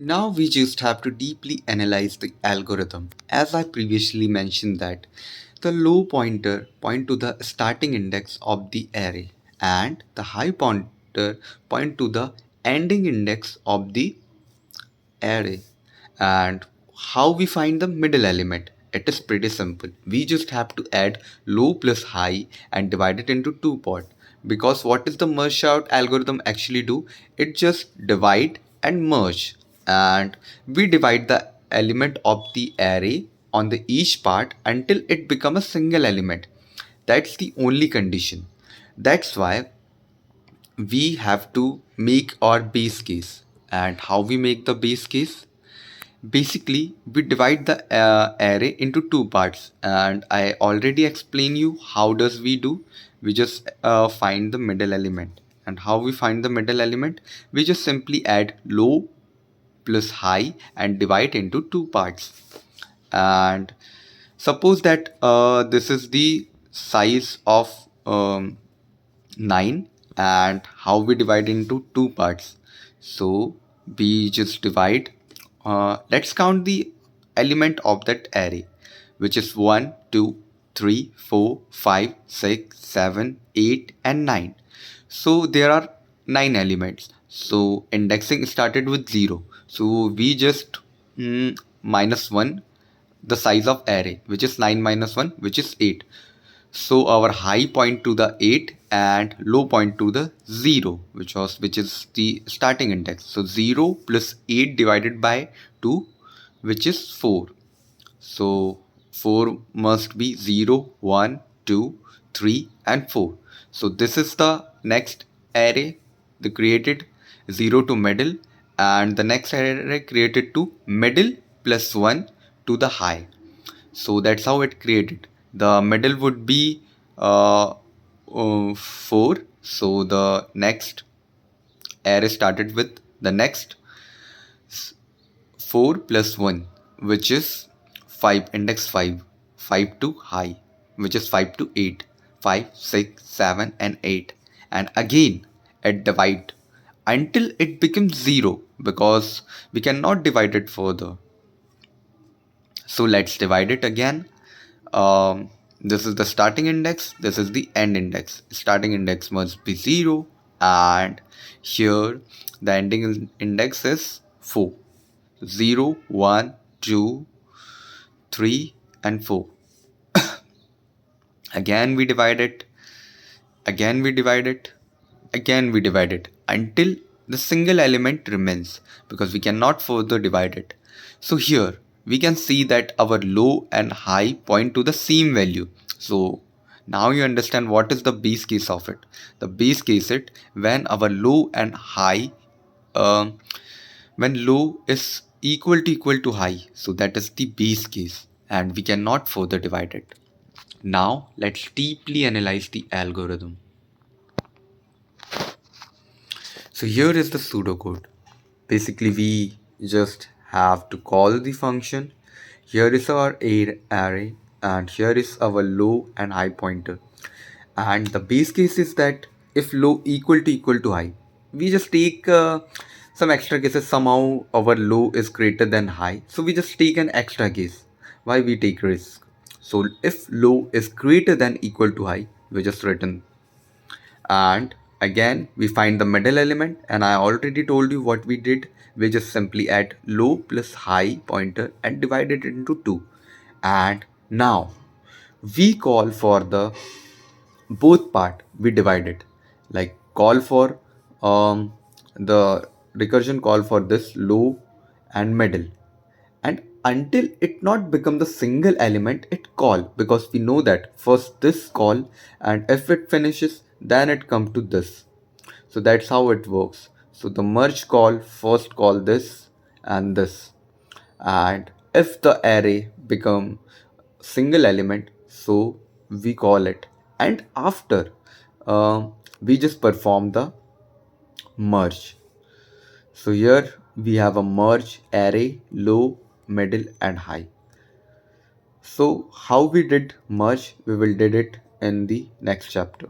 Now we just have to deeply analyze the algorithm. As I previously mentioned that the low pointer point to the starting index of the array and the high pointer point to the ending index of the array. And how we find the middle element? It is pretty simple. We just have to add low plus high and divide it into two part. Because what is the merge sort algorithm actually do? It just divide and merge. And we divide the element of the array on the each part until it become a single element. That's the only condition. That's why we have to make our base case. And how we make the base case? Basically, we divide the array into two parts, and I already explained you how does we do. We just find the middle element, and how we find the middle element? We just simply add low plus high and divide into two parts. And suppose that this is the size of 9, and how we divide into two parts. So we just divide, let's count the element of that array, which is 1 2 3 4 5 6 7 8 and 9. So there are 9 elements, so indexing started with 0, so we just minus 1 the size of array, which is 9 minus 1, which is 8. So our high point to the 8 and low point to the 0, which is the starting index. So 0 plus 8 divided by 2, which is 4. So 4 must be 0, 1, 2, 3 and 4. So this is the next array, the created 0 to middle, and the next array created to middle plus 1 to the high. So that's how it created. The middle would be 4. So the next array started with the next 4 plus 1, which is 5, index 5, 5 to high, which is 5 to 8, 5, 6, 7 and 8. And again it divide until it becomes 0, because we cannot divide it further. So let's divide it again. This is the starting index, this is the end index. Starting index must be 0, and here the ending index is 4. 0, 1, 2, 3 and 4. Again we divide it, again we divide it, again we divide it until the single element remains, because we cannot further divide it. So here we can see that our low and high point to the same value. So now you understand what is the base case of it. The base case it when our low and high, um, when low is equal to high, so that is the base case and we cannot further divide it. Now let's deeply analyze the algorithm. So here is the pseudocode. Basically, we just have to call the function. Here is our array, and here is our low and high pointer. And the base case is that if low equal to high, we just take some extra cases. Somehow our low is greater than high, so we just take an extra case. Why we take risk? So if low is greater than equal to high, we just written, and again we find the middle element, and I already told you what we did. We just simply add low plus high pointer and divide it into 2, and now we call for the both part, we divide it, like call for the recursion call for this low and middle, and until it not become the single element it call, because we know that first this call, and if it finishes then it come to this. So that's how it works. So the merge call first call this and this, and if the array become single element, so we call it, and after uh, we just perform the merge. So here we have a merge array low, middle and high. So how we did merge, we will did it in the next chapter.